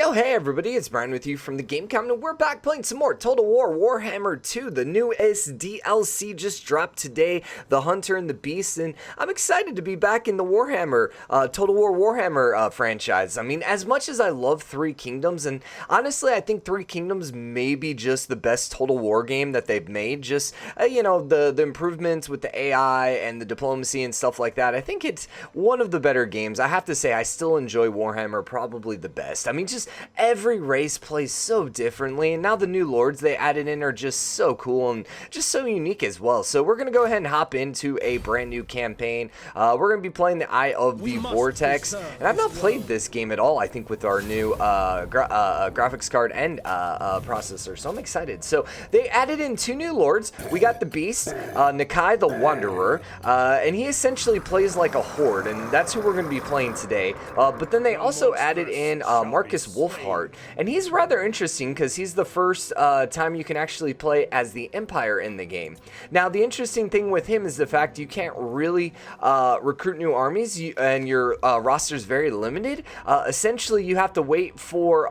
Yo, hey everybody, it's Brian with you from TheGameCommon, and we're back playing some more Total War Warhammer 2. The newest DLC just dropped today, The Hunter and the Beast, and I'm excited to be back in the Warhammer, Total War Warhammer franchise. I mean, as much as I love Three Kingdoms, and honestly, I think Three Kingdoms may be just the best Total War game that they've made. Just, you know, the improvements with the AI and the diplomacy and stuff like that. I think it's one of the better games. I have to say, I still enjoy Warhammer probably the best. I mean, just every race plays so differently, and now the new lords they added in are just so cool and just so unique as well. So we're gonna go ahead and hop into a brand new campaign. We're gonna be playing the Eye of the Vortex, and I've not played this game at all, I think, with our new graphics card and processor, so I'm excited. So they added in two new lords. We got the Beast, Nakai The Wanderer, and he essentially plays like a horde, and that's who we're gonna be playing today. But then they also added in Markus Wulfhart, and he's rather interesting because he's the first time you can actually play as the Empire in the game. Now, the interesting thing with him is the fact you can't really recruit new armies, and your roster's very limited. Essentially, you have to wait for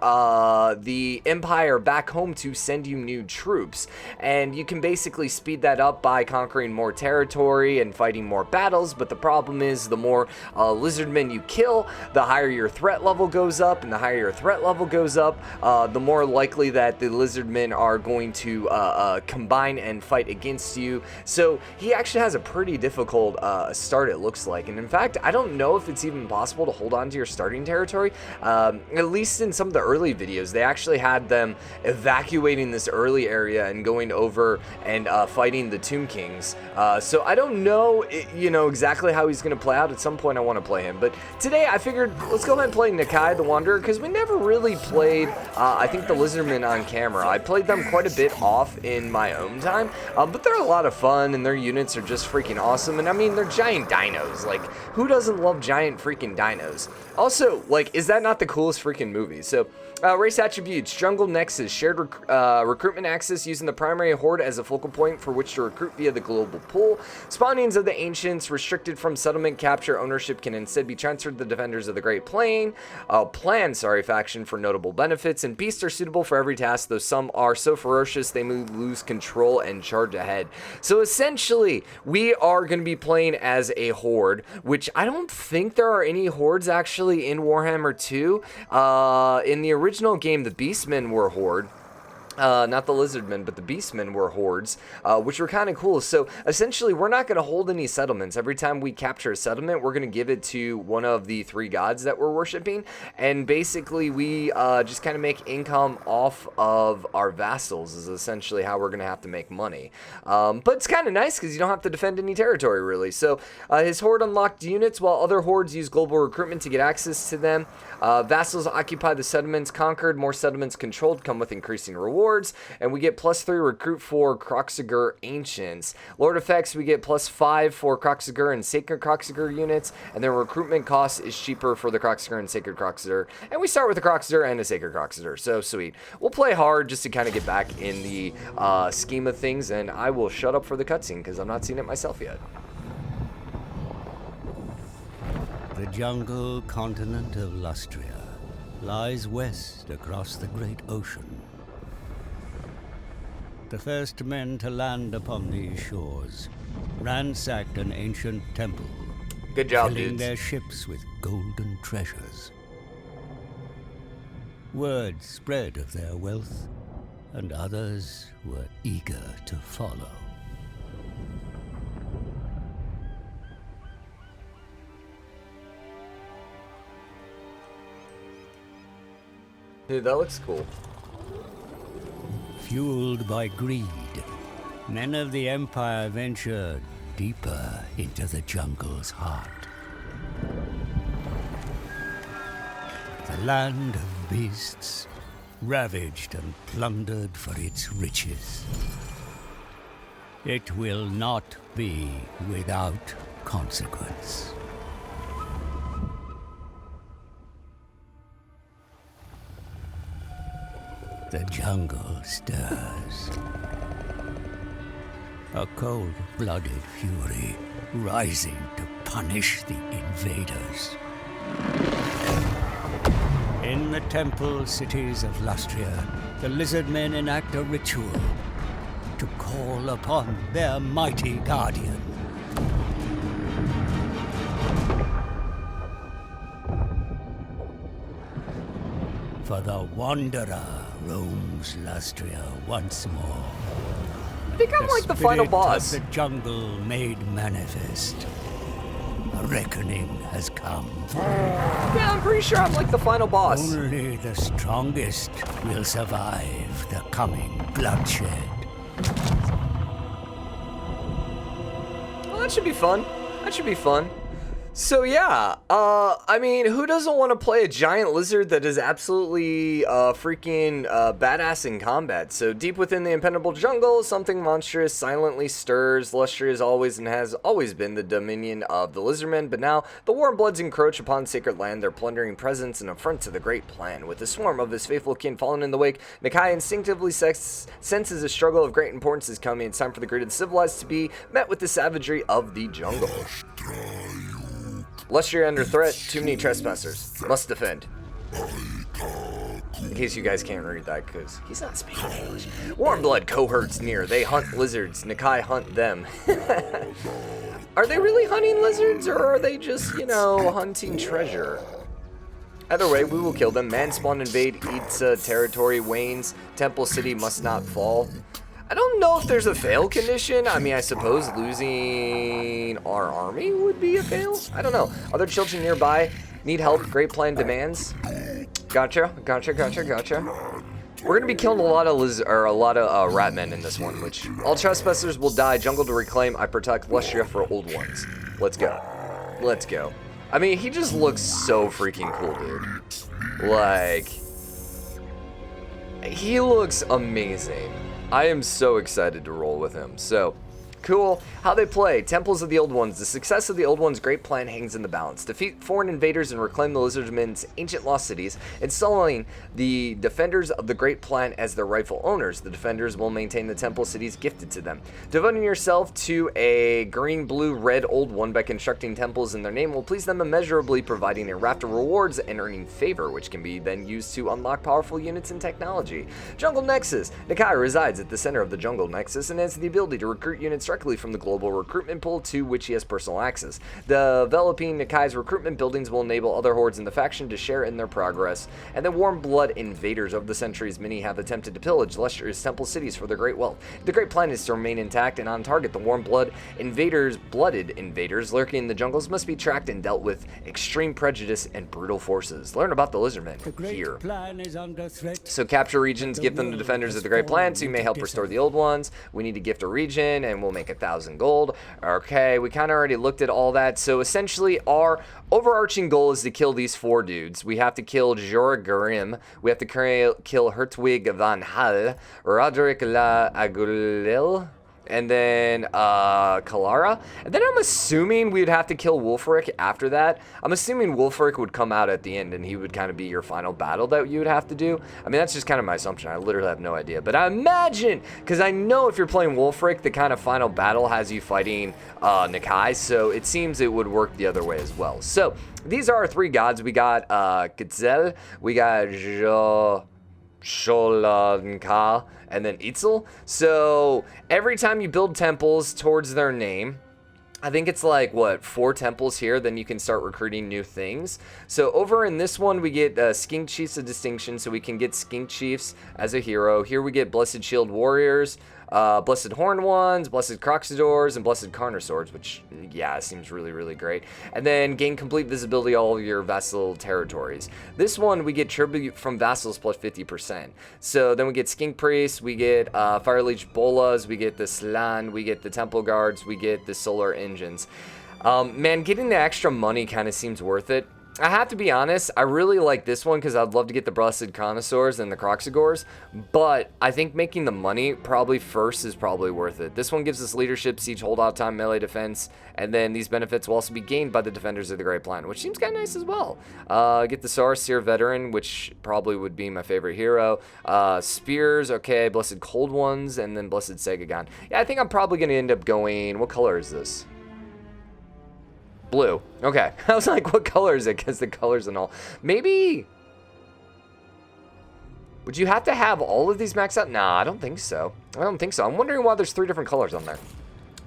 the Empire back home to send you new troops, and you can basically speed that up by conquering more territory and fighting more battles. But the problem is, the more lizardmen you kill, the higher your threat level goes up, and the higher your threat level goes up, the more likely that the lizardmen are going to combine and fight against you. So he actually has a pretty difficult start, it looks like. And in fact, I don't know if it's even possible to hold on to your starting territory. At least in some of the early videos, they actually had them evacuating this early area and going over and fighting the Tomb Kings. So I don't know, exactly how he's going to play out. At some point, I want to play him. But today, I figured let's go ahead and play Nakai The Wanderer, because we never really played, I think, the Lizardmen on camera. I played them quite a bit off in my own time, but they're a lot of fun, and their units are just freaking awesome. And I mean, they're giant dinos. Like, who doesn't love giant freaking dinos? Also, like, is that not the coolest freaking movie? So, race attributes: Jungle Nexus, shared recruitment access using the primary horde as a focal point for which to recruit via the global pool. Spawnings of the ancients, restricted from settlement capture. Ownership can instead be transferred to the defenders of the Great Plan, faction for notable benefits. And beasts are suitable for every task, though some are so ferocious they may lose control and charge ahead. So essentially, we are going to be playing as a horde, which I don't think there are any hordes actually in Warhammer 2. In the original game, the Beastmen were a horde. Not the Lizardmen, but the Beastmen were hordes, which were kind of cool. So essentially, we're not going to hold any settlements. Every time we capture a settlement, we're going to give it to one of the three gods that we're worshiping, and basically we just kind of make income off of our vassals is essentially how we're going to have to make money. But it's kind of nice because you don't have to defend any territory, really. So his horde unlocked units, while other hordes use global recruitment to get access to them. Vassals occupy the settlements conquered. More settlements controlled come with increasing rewards. And we get +3 recruit for Kroxigr Ancients. Lord effects, we get +5 for Kroxigr and Sacred Kroxigr units, and their recruitment cost is cheaper for the Kroxigr and Sacred Kroxigr. And we start with a Kroxigr and a Sacred Kroxigr, so sweet. We'll play hard just to kind of get back in the scheme of things, and I will shut up for the cutscene because I'm not seeing it myself yet. The jungle continent of Lustria lies west across the great ocean. The first men to land upon these shores ransacked an ancient temple, good job, filling dudes. their ships with golden treasures. Word spread of their wealth, and others were eager to follow. Dude, that looks cool. Fueled by greed, men of the Empire ventured deeper into the jungle's heart. The land of beasts, ravaged and plundered for its riches. It will not be without consequence. The jungle stirs. A cold-blooded fury rising to punish the invaders. In the temple cities of Lustria, the lizard men enact a ritual to call upon their mighty guardian. For the Wanderer roams Lustria once more. I think I'm like the final boss. The jungle made manifest. A reckoning has come. Yeah, I'm pretty sure I'm like the final boss. Only the strongest will survive the coming bloodshed. Well, that should be fun. That should be fun. So yeah, I mean, who doesn't want to play a giant lizard that is absolutely freaking badass in combat? So deep within the impenetrable jungle, something monstrous silently stirs. Lustria is always and has always been the dominion of the lizardmen, but now the warm bloods encroach upon sacred land, their plundering presence and affront to the great plan. With the swarm of his faithful kin fallen in the wake, Nakai instinctively senses a struggle of great importance is coming. It's time for the great of the civilized to be met with the savagery of the jungle. Lustria under threat, too many trespassers. Must defend. In case you guys can't read that, because he's not speaking English. Warm blood cohorts near. They hunt lizards. Nakai hunt them. Are they really hunting lizards, or are they just, you know, hunting treasure? Either way, we will kill them. Man spawn invade, eats territory, wanes. Temple city must not fall. I don't know if there's a fail condition. I mean, I suppose losing our army would be a fail. I don't know. Other children nearby need help. Great plan demands. Gotcha. We're gonna be killing a lot of rat men in this one. Which all trespassers will die. Jungle to reclaim. I protect Lustria for old ones. Let's go. I mean, he just looks so freaking cool, dude. Like, he looks amazing. I am so excited to roll with him. So, cool. How they play. Temples of the Old Ones. The success of the Old Ones' great plan hangs in the balance. Defeat foreign invaders and reclaim the Lizardmen's ancient lost cities, installing the defenders of the great plan as their rightful owners. The defenders will maintain the temple cities gifted to them. Devoting yourself to a green, blue, red Old One by constructing temples in their name will please them immeasurably, providing a raft of rewards and earning favor, which can be then used to unlock powerful units and technology. Jungle Nexus. Nakai resides at the center of the Jungle Nexus and has the ability to recruit units directly from the global recruitment pool to which he has personal access. Developing Nakai's recruitment buildings will enable other hordes in the faction to share in their progress, and the warm blood invaders of the centuries many have attempted to pillage Lustria's temple cities for their great wealth. The great plan is to remain intact and on target. The warm blooded invaders lurking in the jungles must be tracked and dealt with extreme prejudice and brutal forces. Learn about the lizardmen here. Plan is under threat. So capture regions, give them to defenders of the great plan, so you may help restore the old ones. We need to gift a region, and we'll make 1,000 gold. Okay, we kind of already looked at all that. So essentially, our overarching goal is to kill these 4 dudes. We have to kill Jorgarim. We have to kill Hertwig van Hal, Roderick la Agulil, and then Kalara. And then I'm assuming we'd have to kill Wulfhart after that. I'm assuming Wulfhart would come out at the end and he would kind of be your final battle that you would have to do. I mean, that's just kind of my assumption. I literally have no idea. But I imagine, because I know if you're playing Wulfhart, the kind of final battle has you fighting Nakai. So it seems it would work the other way as well. So these are our 3 gods. We got Quetzal, we got Sholanka, and then Itzel. So every time you build temples towards their name, I think it's like, what, 4 temples here, then you can start recruiting new things. So over in this one, we get Skink Chiefs of Distinction, so we can get Skink Chiefs as a hero. Here we get Blessed Shield Warriors, Blessed Horned Ones, Blessed Croxadors, and Blessed Carnosaurs, which, yeah, seems really, really great. And then gain complete visibility all of your vassal territories. This one, we get tribute from vassals plus 50%. So then we get Skink Priests, we get Fire Leech Bolas, we get the Slan, we get the Temple Guards, we get the Solar Engines. Man, getting the extra money kind of seems worth it. I have to be honest, I really like this one because I'd love to get the Blessed Connoisseurs and the Croxagors, but I think making the money probably first is probably worth it. This one gives us leadership, siege holdout time, melee defense, and then these benefits will also be gained by the defenders of the Great Plan, which seems kind of nice as well. Get the Sarseer Veteran, which probably would be my favorite hero. Spears, okay, Blessed Cold Ones, and then Blessed Segagon. Yeah, I think I'm probably going to end up going, what color is this? Blue. Okay. I was like, what color is it? Because the colors and all. Maybe Would you have to have all of these maxed out? Nah, I don't think so. I don't think so. I'm wondering why there's 3 different colors on there.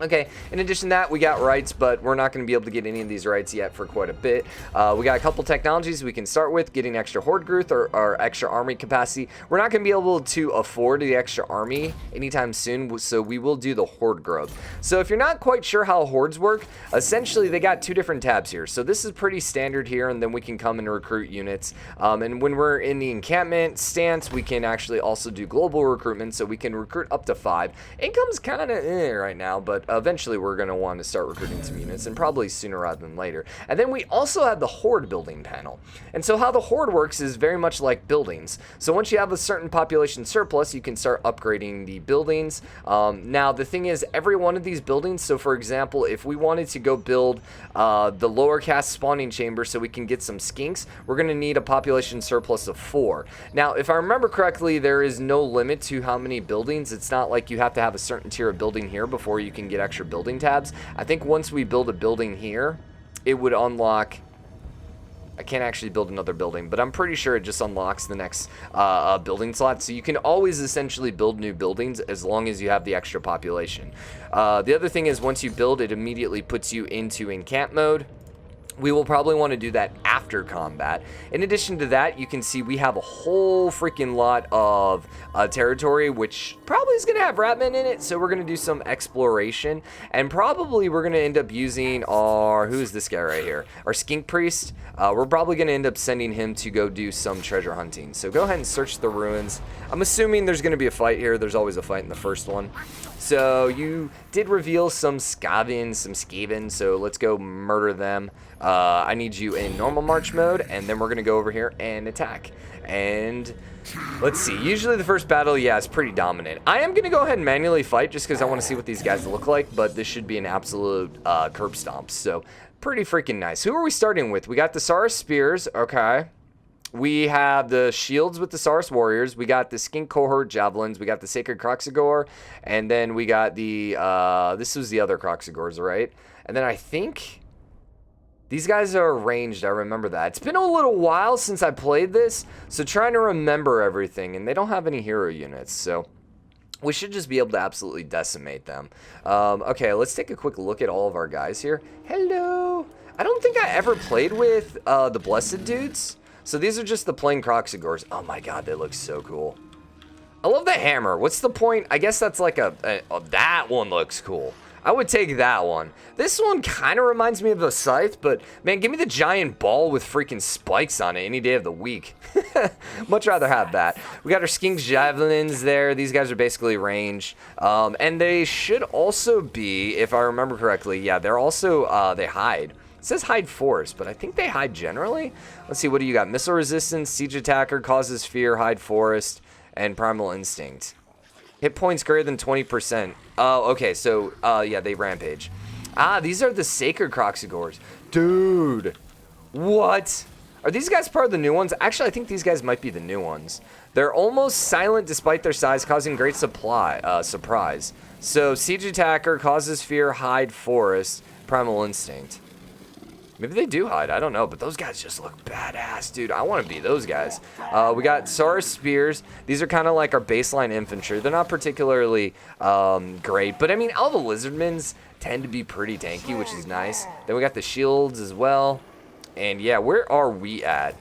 Okay, in addition to that, we got rights, but we're not going to be able to get any of these rights yet for quite a bit. We got a couple technologies we can start with, getting extra Horde Growth or extra army capacity. We're not going to be able to afford the extra army anytime soon, so we will do the Horde Growth. So if you're not quite sure how Hordes work, essentially they got 2 different tabs here. So this is pretty standard here, and then we can come and recruit units. And when we're in the encampment stance, we can actually also do global recruitment, so we can recruit up to 5. Income's kind of right now, but eventually we're going to want to start recruiting some units, and probably sooner rather than later. And then we also have the Horde building panel. And so how the Horde works is very much like buildings. So once you have a certain population surplus, you can start upgrading the buildings. Now the thing is, every one of these buildings, so for example, if we wanted to go build the lower caste spawning chamber so we can get some skinks, we're going to need a population surplus of 4. Now if I remember correctly, there is no limit to how many buildings. It's not like you have to have a certain tier of building here before you can get extra building tabs. I think once we build a building here, it would unlock... I can't actually build another building, but I'm pretty sure it just unlocks the next building slot. So you can always essentially build new buildings as long as you have the extra population. The other thing is, once you build, it immediately puts you into encamp mode. We will probably want to do that after combat. In addition to that, you can see we have a whole freaking lot of territory, which probably is going to have ratmen in it. So we're going to do some exploration, and probably we're going to end up using our, who is this guy right here? Our skink priest. We're probably going to end up sending him to go do some treasure hunting. So go ahead and search the ruins. I'm assuming there's going to be a fight here. There's always a fight in the first one. So you did reveal some Skaven, so let's go murder them. I need you in normal march mode, and then we're going to go over here and attack. And let's see, usually the first battle, yeah, is pretty dominant. I am going to go ahead and manually fight just because I want to see what these guys look like, but this should be an absolute curb stomp, so pretty freaking nice. Who are we starting with? We got the Saurus Spears, okay. We have the shields with the Saurus Warriors. We got the Skink Cohort Javelins. We got the Sacred Croxagore. And then we got the, this was the other Croxagores, right? And then I think these guys are ranged. I remember that. It's been a little while since I played this, so trying to remember everything. And they don't have any hero units, so we should just be able to absolutely decimate them. Okay, let's take a quick look at all of our guys here. Hello. I don't think I ever played with the Blessed dudes. So these are just the plain Croxagores. Oh my god, they look so cool. I love the hammer. What's the point? I guess that's like that one looks cool. I would take that one. This one kind of reminds me of a scythe, but man, give me the giant ball with freaking spikes on it any day of the week. Much rather have that. We got our Skink Javelins there. These guys are basically ranged. And they should also be, if I remember correctly, yeah, they're also, they hide. It says hide force, but I think they hide generally. Let's see, what do you got? Missile resistance, siege attacker, causes fear, hide forest, and primal instinct. Hit points greater than 20%. Oh, okay, so, yeah, they rampage. Ah, these are the Sacred Croxagores. Dude, what? Are these guys part of the new ones? Actually, I think these guys might be the new ones. They're almost silent despite their size, causing great surprise. So, siege attacker, causes fear, hide forest, primal instinct. Maybe they do hide, I don't know, but those guys just look badass, dude. I want to be those guys. We got Saurus Spears. These are kind of like our baseline infantry. They're not particularly great, but I mean, all the Lizardmans tend to be pretty tanky, which is nice. Then we got the shields as well. And yeah, where are we at?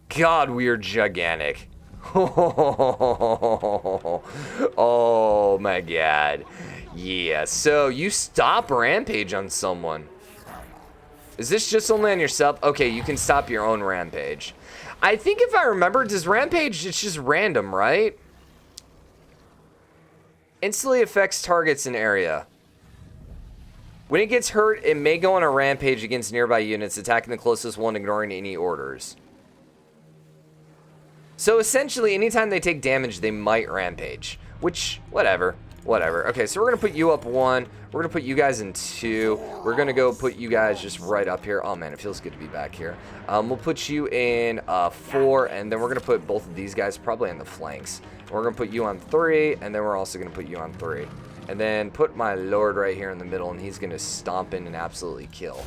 God, we are gigantic. Oh my god. Yeah, so you stop rampage on someone. Is this just only on yourself? Okay, you can stop your own rampage. I think if I remember, does rampage, it's just random, right? Instantly affects targets in area. When it gets hurt, it may go on a rampage against nearby units, attacking the closest one, ignoring any orders. So essentially, anytime they take damage, they might rampage. Which, whatever. Okay, so we're going to put you up 1. We're going to put you guys in 2. We're going to go put you guys just right up here. Oh, man, it feels good to be back here. We'll put you in 4, and then we're going to put both of these guys probably on the flanks. We're going to put you on 3, and then we're also going to put you on 3. And then put my lord right here in the middle, and he's going to stomp in and absolutely kill.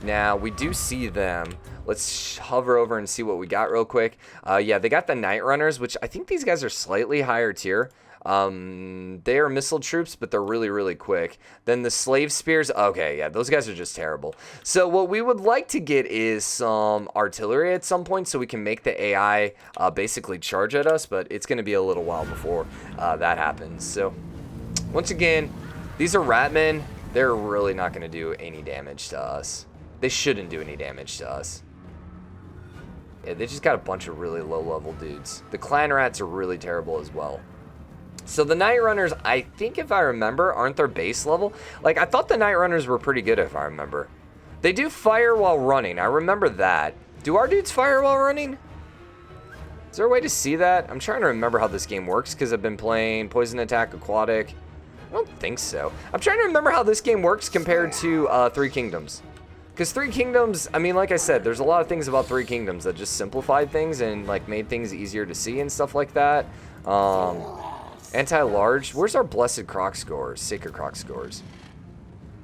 Now, we do see them. Let's hover over and see what we got real quick. Yeah, they got the Night Runners, which I think these guys are slightly higher tier. They are missile troops, but they're really, really quick. Then the Slave Spears. Okay, yeah, those guys are just terrible. So what we would like to get is some artillery at some point so we can make the AI basically charge at us, but it's going to be a little while before that happens. So once again, these are Ratmen. They're really not going to do any damage to us. They shouldn't do any damage to us. Yeah, they just got a bunch of really low-level dudes. The Clan Rats are really terrible as well. So the Night Runners, I think if I remember, aren't their base level. Like, I thought the Night Runners were pretty good if I remember. They do fire while running. I remember that. Do our dudes fire while running? Is there a way to see that? I'm trying to remember how this game works because I've been playing Poison Attack, Aquatic. I don't think so. I'm trying to remember how this game works compared to Three Kingdoms. Because Three Kingdoms, I mean, like I said, there's a lot of things about Three Kingdoms that just simplified things and like made things easier to see and stuff like that. Anti-large, where's our blessed croc scores? Sacred croc scores.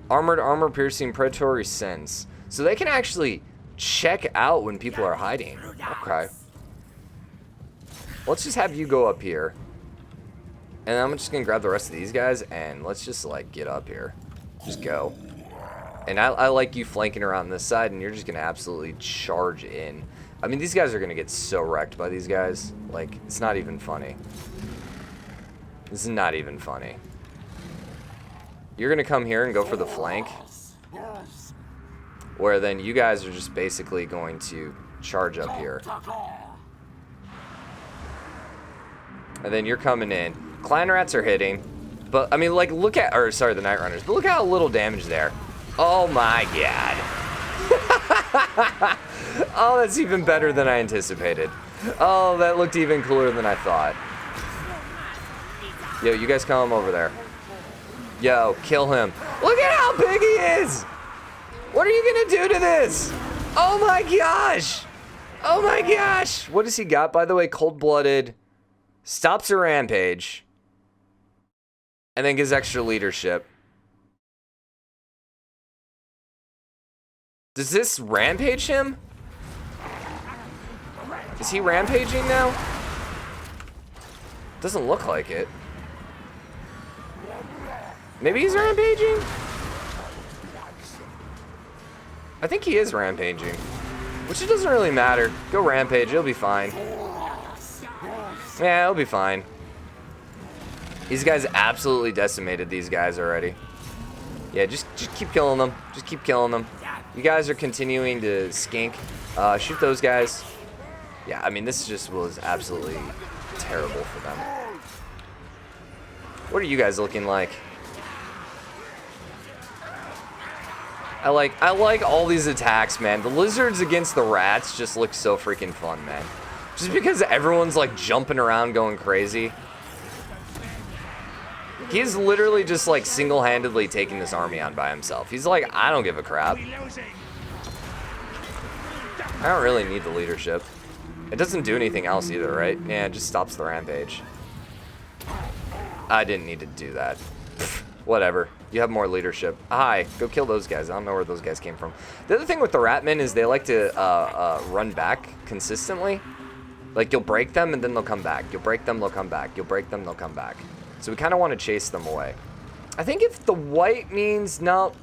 Armored, armor-piercing, predatory sense. So they can actually check out when people are hiding. Okay. Let's just have you go up here. And I'm just gonna grab the rest of these guys and let's just like get up here. Just go. And I like you flanking around this side and you're just gonna absolutely charge in. I mean, these guys are gonna get so wrecked by these guys. Like, it's not even funny. This is not even funny. You're gonna come here and go for the flank. Where then you guys are just basically going to charge up here. And then you're coming in. Clan Rats are hitting. But, I mean, like, look at, or sorry, the Night Runners. But look at how little damage there. Oh my god. Oh, that's even better than I anticipated. Oh, that looked even cooler than I thought. Yo, you guys come over there. Yo, kill him. Look at how big he is! What are you gonna do to this? Oh my gosh! Oh my gosh! What does he got, by the way? Cold-blooded. Stops a rampage. And then gives extra leadership. Does this rampage him? Is he rampaging now? Doesn't look like it. Maybe he's rampaging? I think he is rampaging. Which it doesn't really matter. Go rampage, it'll be fine. Yeah, it'll be fine. These guys absolutely decimated these guys already. Yeah, just keep killing them. Just keep killing them. You guys are continuing to skink. Shoot those guys. Yeah, I mean, this just was absolutely terrible for them. What are you guys looking like? I like all these attacks, man. The lizards against the rats just look so freaking fun, man. Just because everyone's like jumping around going crazy. He's literally just like single-handedly taking this army on by himself. He's like, I don't give a crap. I don't really need the leadership. It doesn't do anything else either, right? Yeah, it just stops the rampage. I didn't need to do that. Whatever. You have more leadership. Hi, go kill those guys. I don't know where those guys came from. The other thing with the Ratmen is they like to run back consistently. Like, you'll break them and then they'll come back. You'll break them, they'll come back. You'll break them, they'll come back. So we kind of want to chase them away. I think if the white means... No,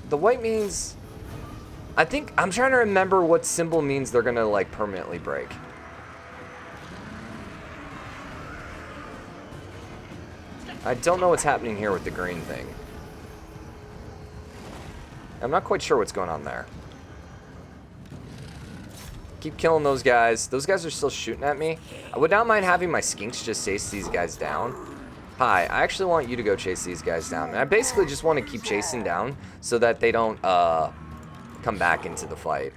the white means... I'm trying to remember what symbol means they're going to, like, permanently break. I don't know what's happening here with the green thing. I'm not quite sure what's going on there. Keep killing those guys. Those guys are still shooting at me. I would not mind having my skinks just chase these guys down. Hi, I actually want you to go chase these guys down. And I basically just want to keep chasing down so that they don't come back into the fight.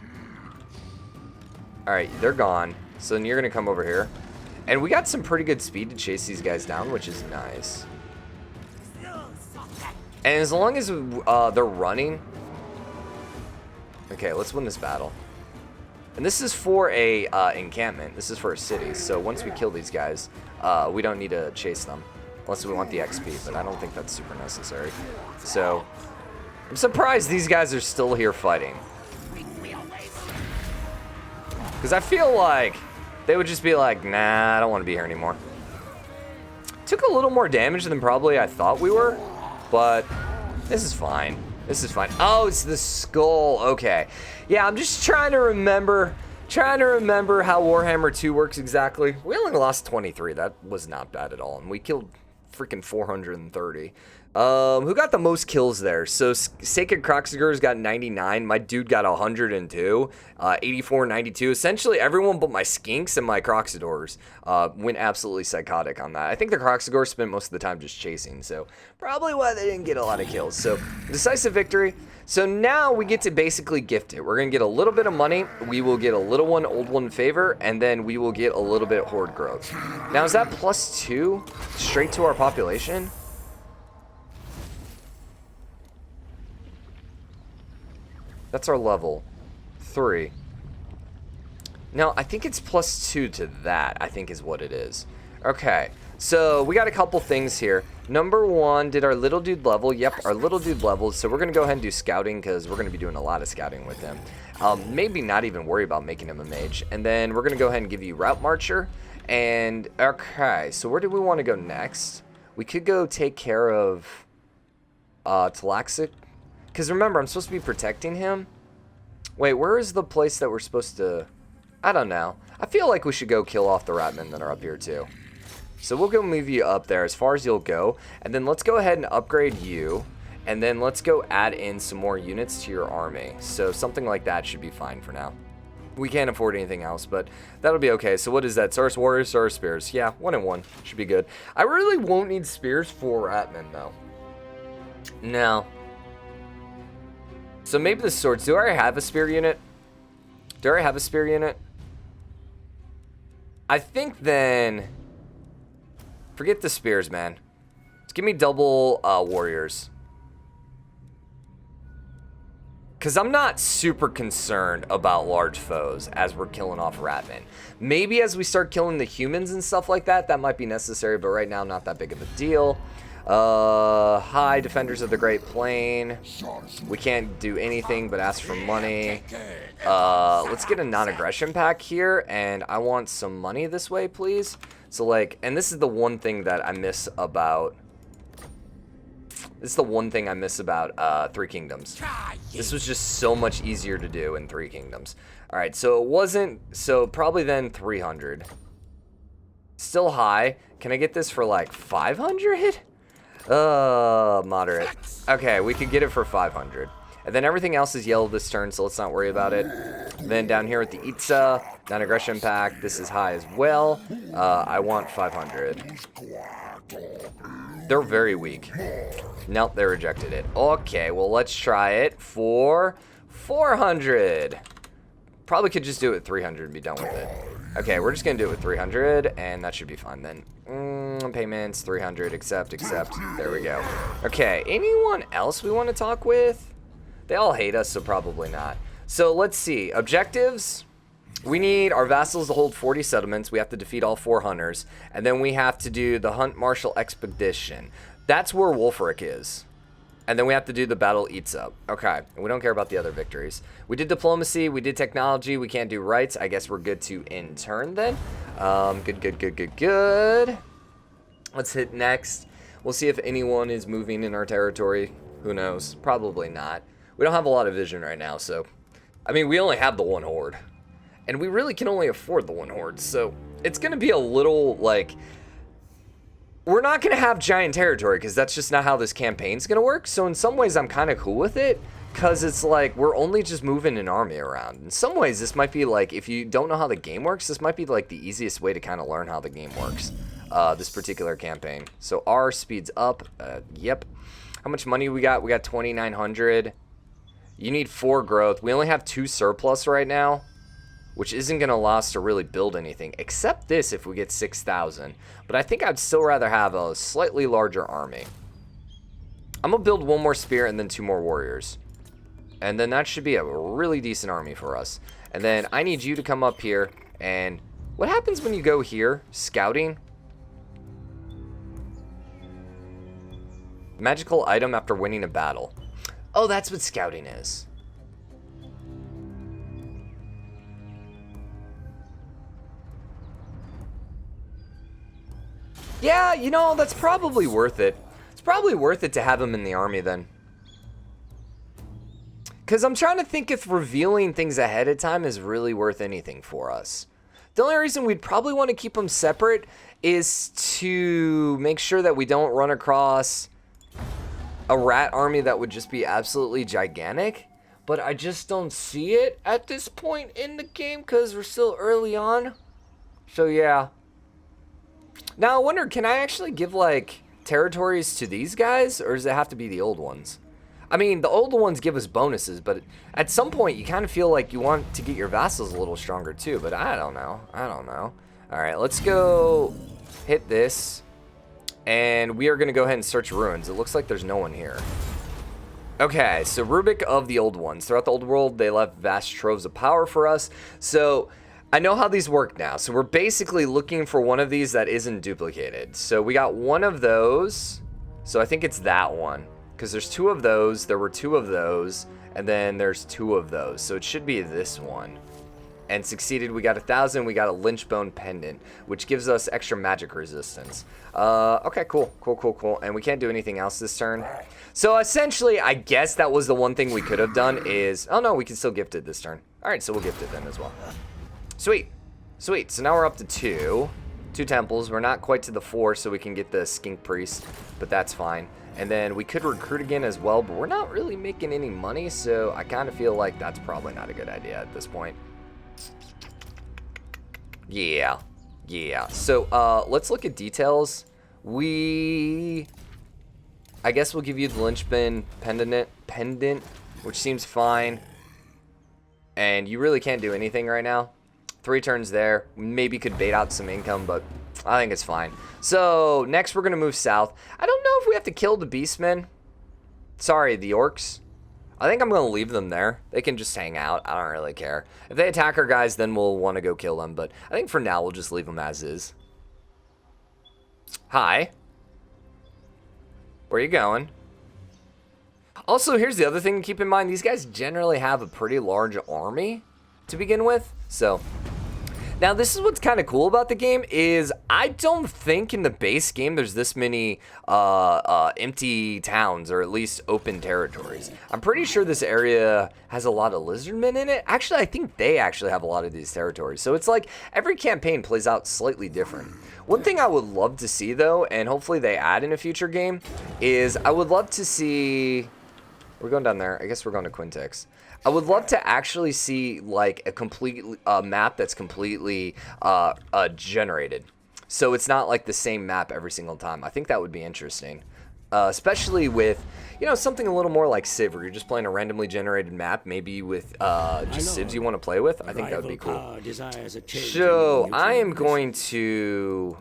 Alright, they're gone. So then you're going to come over here. And we got some pretty good speed to chase these guys down, which is nice. And as long as they're running... Okay, let's win this battle. And this is for a encampment. This is for a city. So once we kill these guys, we don't need to chase them. Unless we want the XP, but I don't think that's super necessary. So, I'm surprised these guys are still here fighting. Because I feel like they would just be like, nah, I don't want to be here anymore. Took a little more damage than probably I thought we were, but this is fine. This is fine. Oh, it's the skull. Okay. Yeah, I'm just trying to remember how Warhammer 2 works exactly. We only lost 23. That was not bad at all. And we killed freaking 430. Who got the most kills there? So Sacred Croxigurs got 99. My dude got 102. 84, 92. Essentially, everyone but my Skinks and my Croxidors went absolutely psychotic on that. I think the Croxigors spent most of the time just chasing, so probably why they didn't get a lot of kills. So decisive victory. So now we get to basically gift it. We're going to get a little bit of money. We will get a little one, old one favor, and then we will get a little bit Horde Growth. Now, is that +2 straight to our population? That's our level 3. No, I think it's +2 to that, I think is what it is. Okay, so we got a couple things here. Number 1, did our little dude level? Yep, our little dude levels. So we're going to go ahead and do scouting because we're going to be doing a lot of scouting with him. Maybe not even worry about making him a mage. And then we're going to go ahead and give you Route Marcher. And, okay, so where do we want to go next? We could go take care of Talaxic. Because remember, I'm supposed to be protecting him. Wait, where is the place that we're supposed to... I don't know. I feel like we should go kill off the ratmen that are up here too. So we'll go move you up there as far as you'll go. And then let's go ahead and upgrade you. And then let's go add in some more units to your army. So something like that should be fine for now. We can't afford anything else, but that'll be okay. So what is that? Saurus Warriors, Saurus Spears. Yeah, 1 and 1. Should be good. I really won't need Spears for ratmen though. No. So maybe the swords. Do I already have a spear unit? Do I already have a spear unit? I think then... Forget the spears, man. Just give me double warriors. Because I'm not super concerned about large foes as we're killing off ratmen. Maybe as we start killing the humans and stuff like that, that might be necessary. But right now, not that big of a deal. Hi, Defenders of the Great Plain. We can't do anything but ask for money. Let's get a non-aggression pack here, and I want some money this way, please. So, like, and this is the one thing that I miss about... This is the one thing I miss about Three Kingdoms. This was just so much easier to do in Three Kingdoms. Alright, so it wasn't... So, probably then 300. Still high. Can I get this for, like, 500? Moderate. Okay, we could get it for 500. And then everything else is yellow this turn, so let's not worry about it. And then down here with the Itza, non-aggression pack, this is high as well. I want 500. They're very weak. Nope, they rejected it. Okay, well, let's try it for 400. Probably could just do it with 300 and be done with it. Okay, we're just going to do it with 300, and that should be fine then. Payments, 300, accept. There we go. Okay, anyone else we want to talk with? They all hate us, so probably not. So let's see. Objectives. We need our vassals to hold 40 settlements. We have to defeat all 4 hunters. And then we have to do the Huntsmarshal expedition. That's where Wulfhart is. And then we have to do the Battle Eats Up. Okay, and we don't care about the other victories. We did diplomacy, we did technology, we can't do rights. I guess we're good to in turn then. Good. Let's hit next. We'll see if anyone is moving in our territory. Who knows? Probably not. We don't have a lot of vision right now, so... I mean, we only have the 1 horde. And we really can only afford the 1 horde, so... It's gonna be a little, like... We're not going to have giant territory because that's just not how this campaign's going to work. So in some ways, I'm kind of cool with it because it's like we're only just moving an army around. In some ways, this might be like, if you don't know how the game works, this might be like the easiest way to kind of learn how the game works, this particular campaign. So our speed's up. Yep. How much money we got? We got 2,900. You need 4 growth. We only have 2 surplus right now, which isn't going to allow us to really build anything, except this if we get 6,000. But I think I'd still rather have a slightly larger army. I'm going to build 1 more spear and then 2 more warriors. And then that should be a really decent army for us. And then I need you to come up here. And what happens when you go here? Scouting? Magical item after winning a battle. Oh, that's what scouting is. Yeah, you know, that's probably worth it. It's probably worth it to have him in the army then. Because I'm trying to think if revealing things ahead of time is really worth anything for us. The only reason we'd probably want to keep them separate is to make sure that we don't run across a rat army that would just be absolutely gigantic. But I just don't see it at this point in the game because we're still early on. So yeah. Now I wonder, can I actually give like territories to these guys, or does it have to be the old ones? I mean, the old ones give us bonuses, but at some point you kind of feel like you want to get your vassals a little stronger too, but I don't know. All right, let's go hit this, and we are going to go ahead and search ruins. It looks like there's no one here. Okay, so rubric of the old ones. Throughout the old world, they left vast troves of power for us. So I know how these work now. So we're basically looking for one of these that isn't duplicated. So we got one of those. So I think it's that one. Because there's two of those, there were two of those, and then there's two of those. So it should be this one. And succeeded, we got 1,000, we got a lynchbone pendant, which gives us extra magic resistance. Okay, cool. And we can't do anything else this turn. So essentially, I guess that was the one thing we could have done is, oh no, we can still gift it this turn. All right, so we'll gift it then as well. Sweet. So now we're up to 2 temples. We're not quite to the 4, so we can get the skink priest, but that's fine. And then we could recruit again as well, but we're not really making any money, so I kind of feel like that's probably not a good idea at this point. Yeah. So let's look at details. I guess we'll give you the linchpin pendant, which seems fine. And you really can't do anything right now. 3 turns there. Maybe could bait out some income, but I think it's fine. So next we're gonna move south. I don't know if we have to kill the beastmen. Sorry, the orcs. I think I'm gonna leave them there. They can just hang out. I don't really care. If they attack our guys, then we'll want to go kill them. But I think for now we'll just leave them as is. Hi. Where are you going? Also, here's the other thing to keep in mind. These guys generally have a pretty large army to begin with. So now this is what's kind of cool about the game is I don't think in the base game there's this many empty towns, or at least open territories. I'm pretty sure this area has a lot of lizardmen in it. Actually, I think they actually have a lot of these territories. So it's like every campaign plays out slightly different. One thing I would love to see though, and hopefully they add in a future game, is I would love to see... We're going down there. I guess we're going to Quintex. I would love to actually see like a complete map that's completely generated. So it's not like the same map every single time. I think that would be interesting. Especially with, you know, something a little more like Civ, where you're just playing a randomly generated map, maybe with just civs you want to play with. I think that would be cool. So I am going to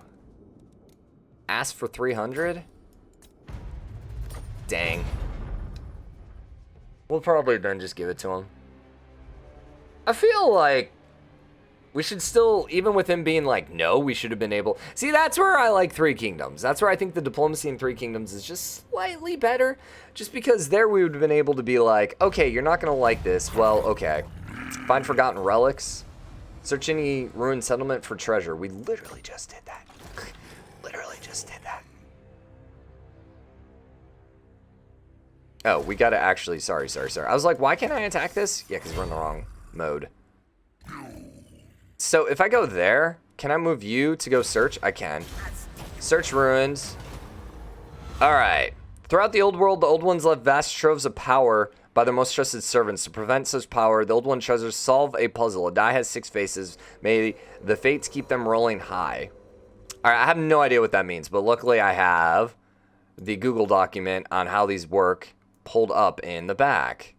ask for 300. Dang. We'll probably then just give it to him. I feel like we should still, even with him being like, no, we should have been able... See, that's where I like Three Kingdoms. That's where I think the diplomacy in Three Kingdoms is just slightly better. Just because there we would have been able to be like, okay, you're not going to like this. Well, okay. Find forgotten relics. Search any ruined settlement for treasure. We literally just did that. Literally just did that. Oh, we gotta actually, sorry. I was like, why can't I attack this? Yeah, because we're in the wrong mode. So if I go there, can I move you to go search? I can. Search ruins. All right. Throughout the old world, the old ones left vast troves of power by their most trusted servants. To prevent such power, the old one treasures solve a puzzle. A die has 6 faces. May the fates keep them rolling high. All right, I have no idea what that means, but luckily I have the Google document on how these work pulled up in the back.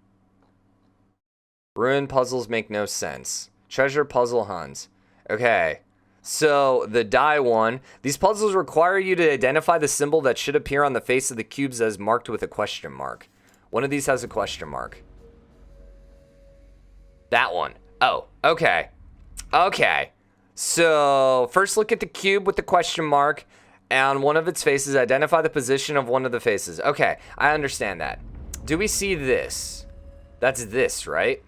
Ruin puzzles make no sense. Treasure puzzle hunts. Okay, so the die one. These puzzles require you to identify the symbol that should appear on the face of the cubes as marked with a question mark. One of these has a question mark. That one. Oh, okay. Okay. So first look at the cube with the question mark. And on one of its faces, identify the position of one of the faces. Okay, I understand that. Do we see this? That's this, right?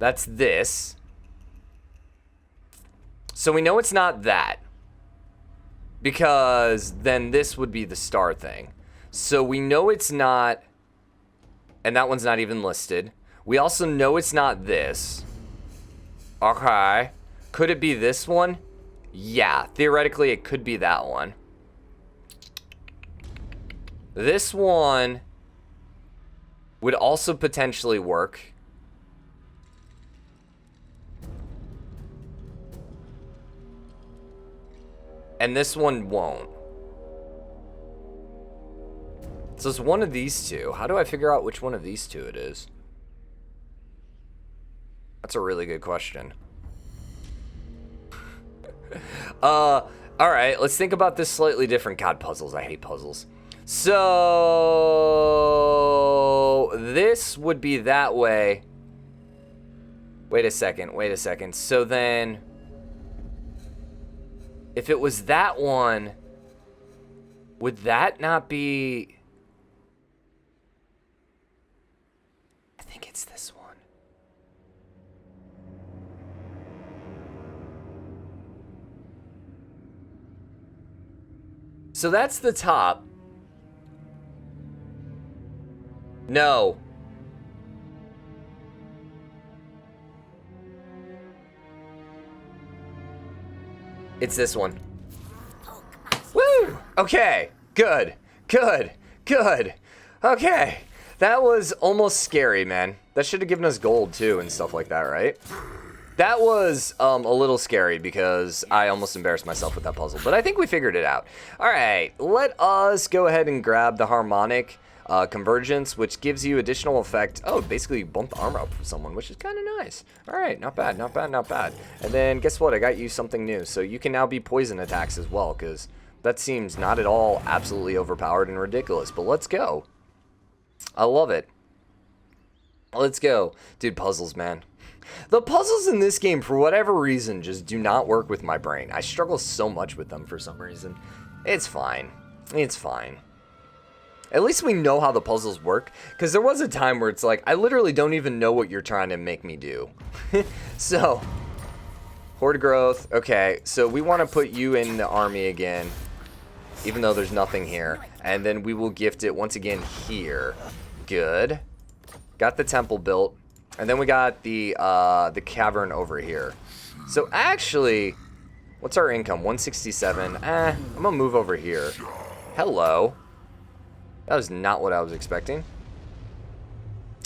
That's this. So we know it's not that. Because then this would be the star thing. So we know it's not... And that one's not even listed. We also know it's not this. Okay. Could it be this one? Yeah. Theoretically, it could be that one. This one would also potentially work. And this one won't. So it's one of these two. How do I figure out which one of these two it is? That's a really good question. Alright, let's think about this slightly different. God, puzzles. I hate puzzles. So this would be that way. Wait a second. So then, if it was that one, would that not be... I think it's this one. So that's the top. No. It's this one. Woo! Okay. Good. Okay. That was almost scary, man. That should have given us gold, too, and stuff like that, right? That was a little scary because I almost embarrassed myself with that puzzle. But I think we figured it out. All right. Let us go ahead and grab the Harmonic Convergence, which gives you additional effect. Oh, basically you bump the armor up for someone, which is kind of nice. All right, not bad. And then guess what? I got you something new. So you can now be poison attacks as well, because that seems not at all absolutely overpowered and ridiculous. But let's go. I love it. Let's go. Dude, puzzles, man. The puzzles in this game, for whatever reason, just do not work with my brain. I struggle so much with them for some reason. It's fine. It's fine. At least we know how the puzzles work, because there was a time where it's like, I literally don't even know what you're trying to make me do. So, Horde Growth. Okay, so we want to put you in the army again, even though there's nothing here. And then we will gift it once again here. Good. Got the temple built. And then we got the cavern over here. So actually, what's our income? 167. I'm gonna move over here. Hello. That was not what I was expecting.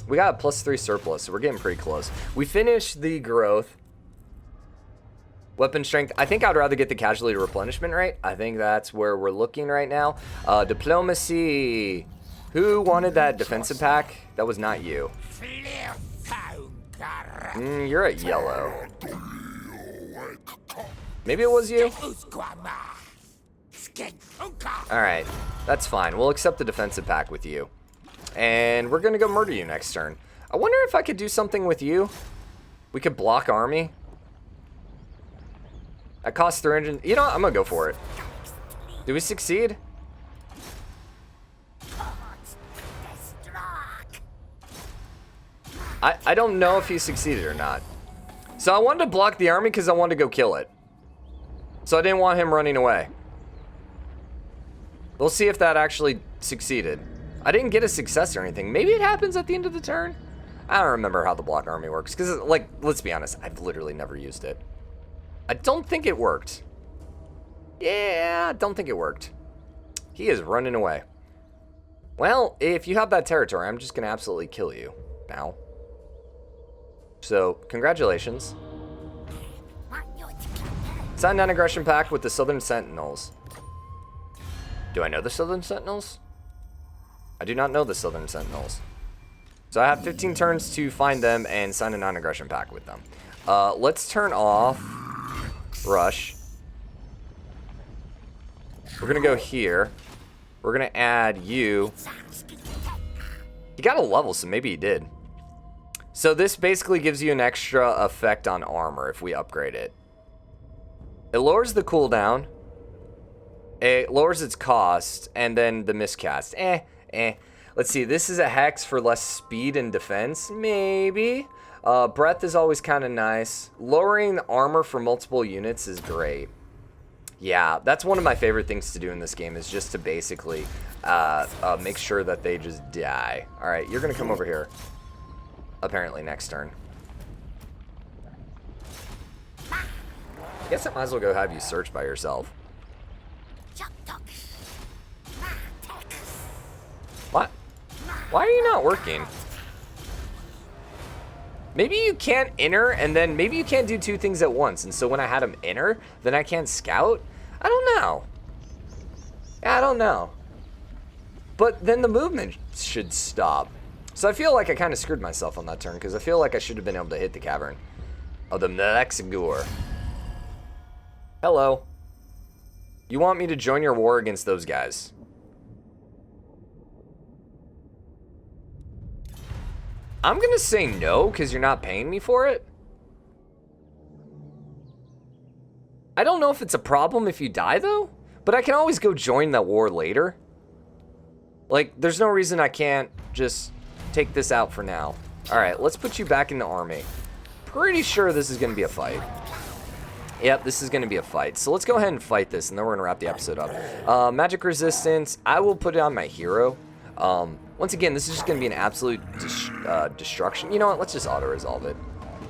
We got a +3 surplus, so we're getting pretty close. We finished the growth. Weapon strength. I think I'd rather get the casualty replenishment rate. I think that's where we're looking right now. Diplomacy. Who wanted that defensive pack? That was not you. You're at yellow. Maybe it was you? Alright, that's fine. We'll accept the defensive pack with you. And we're gonna go murder you next turn. I wonder if I could do something with you. We could block army. That costs 300. You know what? I'm gonna go for it. Do we succeed? I don't know if he succeeded or not. So I wanted to block the army because I wanted to go kill it. So I didn't want him running away. We'll see if that actually succeeded. I didn't get a success or anything. Maybe it happens at the end of the turn. I don't remember how the block army works. Because, like, let's be honest. I've literally never used it. I don't think it worked. Yeah, I don't think it worked. He is running away. Well, if you have that territory, I'm just going to absolutely kill you now. So, congratulations. Sign non-aggression pact with the Southern Sentinels. Do I know the Southern Sentinels? I do not know the Southern Sentinels. So I have 15 turns to find them and sign a non-aggression pact with them. Let's turn off Rush. We're going to go here. We're going to add you. He got a level, so maybe he did. So this basically gives you an extra effect on armor if we upgrade it. It lowers the cooldown. It lowers its cost, and then the miscast. Let's see, this is a hex for less speed and defense. Maybe. Breath is always kind of nice. Lowering the armor for multiple units is great. Yeah, that's one of my favorite things to do in this game, is just to basically make sure that they just die. All right, you're going to come over here. Apparently next turn. I guess I might as well go have you search by yourself. What? Why are you not working? Maybe you can't enter, and then maybe you can't do two things at once. And so when I had him enter, then I can't scout? I don't know. I don't know. But then the movement should stop. So I feel like I kind of screwed myself on that turn, because I feel like I should have been able to hit the cavern of the Mexigor. Hello. You want me to join your war against those guys? I'm going to say no, because you're not paying me for it. I don't know if it's a problem if you die, though. But I can always go join that war later. Like, there's no reason I can't just take this out for now. Alright, let's put you back in the army. Pretty sure this is going to be a fight. Yep, this is going to be a fight. So let's go ahead and fight this, and then we're going to wrap the episode up. Magic resistance, I will put it on my hero. Once again, this is just going to be an absolute destruction. You know what? Let's just auto-resolve it.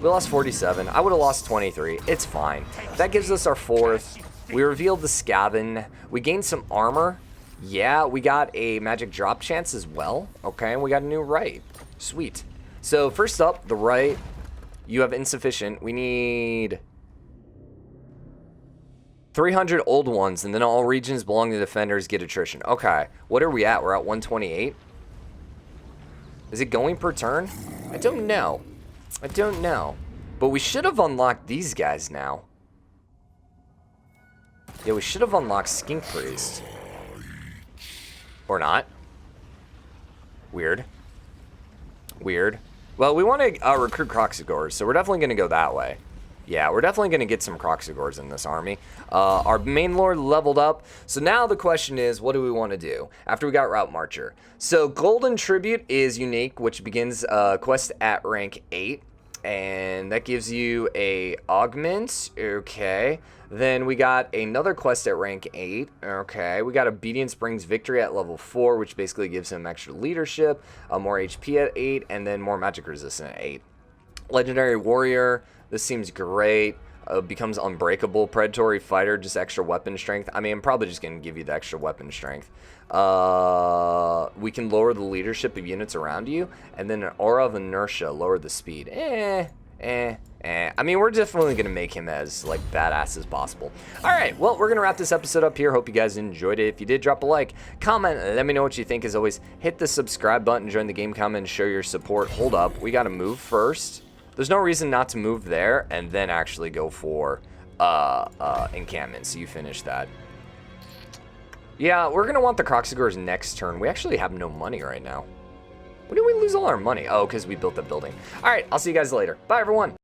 We lost 47. I would have lost 23. It's fine. That gives us our 4th. We revealed the Scavin. We gained some armor. Yeah, we got a magic drop chance as well. Okay, and we got a new right. Sweet. So first up, the right. You have insufficient. We need 300 old ones, and then all regions belonging to defenders get attrition. Okay, what are we at? We're at 128. Is it going per turn? I don't know. I don't know. But we should have unlocked these guys now. Yeah, we should have unlocked Skink Priest. Or not. Weird. Weird. Well, we want to recruit Croxigors, so we're definitely going to go that way. Yeah, we're definitely going to get some Croxigors in this army. Our main lord leveled up. So now the question is, what do we want to do after we got Route Marcher? So Golden Tribute is unique, which begins quest at rank 8. And that gives you a augment. Okay. Then we got another quest at rank 8. Okay. We got Obedience brings victory at level 4, which basically gives him extra leadership, more HP at 8, and then more magic resistance at 8. Legendary Warrior. This seems great. Becomes unbreakable. Predatory Fighter, just extra weapon strength. I mean, I'm probably just going to give you the extra weapon strength. We can lower the leadership of units around you. And then an Aura of Inertia, lower the speed. I mean, we're definitely going to make him as, like, badass as possible. Alright, well, we're going to wrap this episode up here. Hope you guys enjoyed it. If you did, drop a like, comment, let me know what you think. As always, hit the subscribe button, join the GameCommon, and show your support. Hold up, we got to move first. There's no reason not to move there and then actually go for encampment, so you finish that. Yeah, we're going to want the Croxigors next turn. We actually have no money right now. When did we lose all our money? Oh, because we built the building. All right, I'll see you guys later. Bye, everyone.